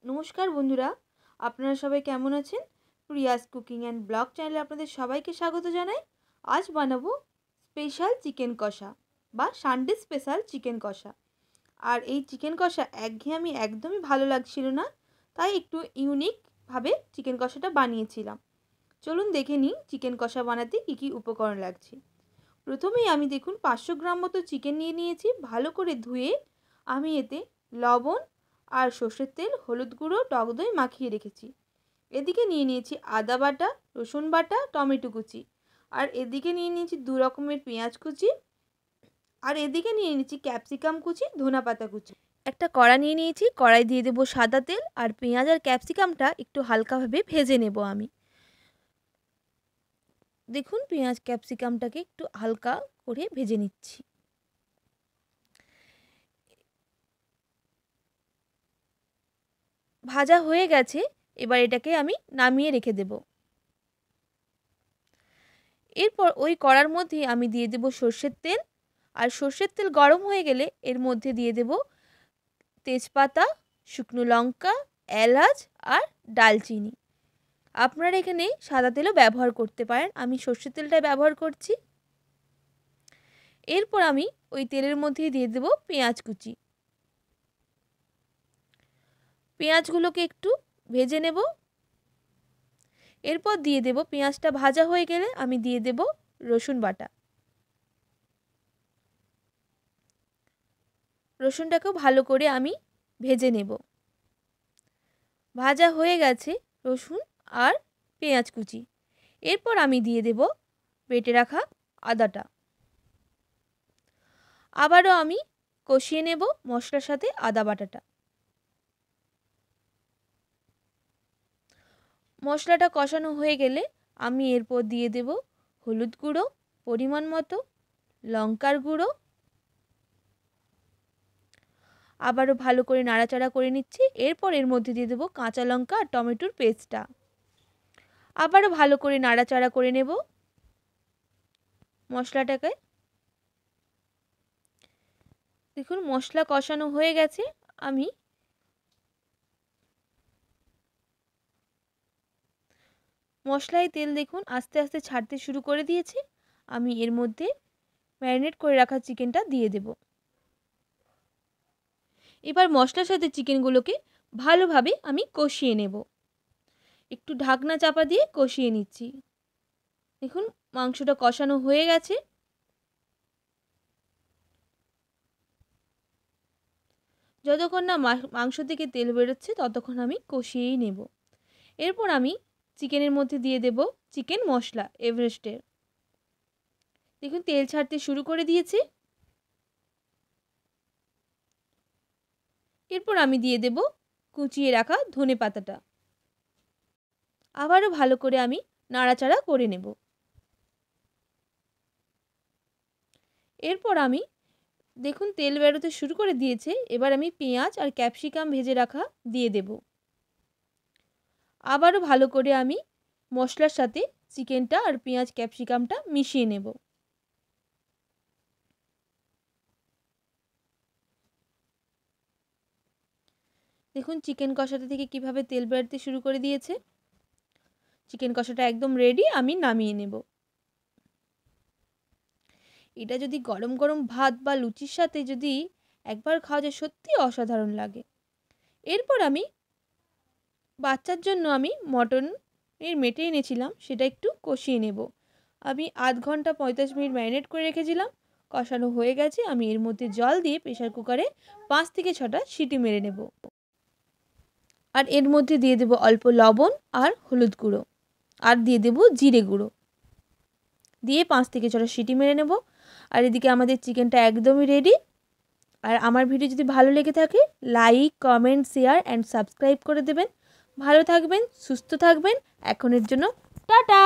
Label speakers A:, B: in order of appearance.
A: নমস্কার বন্ধুরা, আপনারা সবাই কেমন আছেন? প্রিয়াস কুকিং অ্যান্ড ব্লগ চ্যানেলে আপনাদের সবাইকে স্বাগত জানাই। আজ বানাবো স্পেশাল চিকেন কষা বা সানডে স্পেশাল চিকেন কষা। আর এই চিকেন কষা একঘেয়েমি একদমই ভালো লাগছিল না, তাই একটু ইউনিকভাবে চিকেন কষাটা বানিয়েছিলাম। চলুন দেখে নিই চিকেন কষা বানাতে কী কী উপকরণ লাগছে। প্রথমেই আমি দেখুন 500 গ্রাম মতো চিকেন নিয়ে নিয়েছি। ভালো করে ধুয়ে আমি এতে লবণ আর সর্ষের তেল, হলুদ গুঁড়ো, টক দই মাখিয়ে রেখেছি। এদিকে নিয়ে নিয়েছি আদা বাটা, রসুন বাটা, টমেটো কুচি। আর এদিকে নিয়ে নিয়েছি 2 রকমের পেঁয়াজ কুচি। আর এদিকে নিয়ে নিয়েছি ক্যাপসিকাম কুচি, ধনেপাতা কুচি। একটা কড়া নিয়ে নিয়েছি, কড়াই দিয়ে দেবো সাদা তেল। আর পেঁয়াজ আর ক্যাপসিকামটা একটু হালকাভাবে ভেজে নেব আমি। দেখুন পেঁয়াজ ক্যাপসিকামটাকে একটু হালকা করে ভেজে নিচ্ছি। ভাজা হয়ে গেছে, এবার এটাকে আমি নামিয়ে রেখে দেব। এরপর ওই কড়ার মধ্যে আমি দিয়ে দেব সর্ষের তেল। আর সর্ষের তেল গরম হয়ে গেলে এর মধ্যে দিয়ে দেব তেজপাতা, শুকনো লঙ্কা, এলাচ আর ডালচিনি। আপনারা এখানে সাদা তেলও ব্যবহার করতে পারেন, আমি সর্ষের তেলটাই ব্যবহার করছি। এরপর আমি ওই তেলের মধ্যে দিয়ে দেব পেঁয়াজ কুচি। পেঁয়াজগুলোকে একটু ভেজে নেব। এরপর দিয়ে দেব, পেঁয়াজটা ভাজা হয়ে গেলে আমি দিয়ে দেব রসুন বাটা। রসুনটাকেও ভালো করে আমি ভেজে নেব। ভাজা হয়ে গেছে রসুন আর পেঁয়াজ কুচি। এরপর আমি দিয়ে দেব বেটে রাখা আদাটা। আবারও আমি কষিয়ে নেব মশলার সাথে আদা বাটাটা। মশলাটা কষানো হয়ে গেলে আমি এরপর দিয়ে দেব হলুদ গুঁড়ো পরিমাণ মতো, লঙ্কার গুঁড়ো। আবারও ভালো করে নাড়াচাড়া করে নিচ্ছি। এরপর এর মধ্যে দিয়ে দেবো কাঁচা লঙ্কা আর টমেটোর পেস্টটা। আবারও ভালো করে নাড়াচাড়া করে নেব মশলাটাকে। দেখুন মশলা কষানো হয়ে গেছে। আমি মশলায় তেল দেখুন আস্তে আস্তে ছাড়তে শুরু করে দিয়েছে। আমি এর মধ্যে ম্যারিনেট করে রাখা চিকেনটা দিয়ে দেব। এবার মশলার সাথে চিকেনগুলোকে ভালোভাবে আমি কষিয়ে নেব। একটু ঢাকনা চাপা দিয়ে কষিয়ে নিচ্ছি। দেখুন মাংসটা কষানো হয়ে গেছে। যতক্ষণ না মাংস থেকে তেল বেরোচ্ছে ততক্ষণ আমি কষিয়েই নেব। এরপর আমি চিকেনের মধ্যে দিয়ে দেব চিকেন মশলা এভারেস্টের। দেখুন তেল ছাড়তে শুরু করে দিয়েছে। এরপর আমি দিয়ে দেব কুচিয়ে রাখা ধনেপাতাটা। আবারও ভালো করে আমি নাড়াচাড়া করে নেব। এরপর আমি দেখুন তেল বেরোতে শুরু করে দিয়েছে। এবার আমি পেঁয়াজ আর ক্যাপসিকাম ভেজে রাখা দিয়ে দেব। আবারও ভালো করে আমি মশলার সাথে চিকেনটা আর পেঁয়াজ ক্যাপসিকামটা মিশিয়ে নেব। দেখুন চিকেন কষাটা থেকে কিভাবে তেল বেরোতে শুরু করে দিয়েছে। চিকেন কষাটা একদম রেডি, আমি নামিয়ে নেব। এটা যদি গরম গরম ভাত বা লুচির সাথে যদি একবার খাওয়া যায় সত্যি অসাধারণ লাগে। এরপর আমি বাচ্চার জন্য আমি মটনের মেটে এনেছিলাম, সেটা একটু কষিয়ে নেব। আমি আধ ঘন্টা 45 মিনিট ম্যারিনেট করে রেখেছিলাম। কষানো হয়ে গেছে, আমি এর মধ্যে জল দিয়ে প্রেসার কুকারে 5 থেকে 6টা সিটি মেরে নেব। আর এর মধ্যে দিয়ে দেব অল্প লবণ আর হলুদ গুঁড়ো, আর দিয়ে দেব জিরে গুঁড়ো, দিয়ে 5 থেকে 6টা সিটি মেরে নেব। আর এদিকে আমাদের চিকেনটা একদমই রেডি। আর আমার ভিডিও যদি ভালো লেগে থাকে like, comment, share and subscribe করে দেবেন। ভালো থাকবেন, সুস্থ থাকবেন। এখনের জন্য টাটা।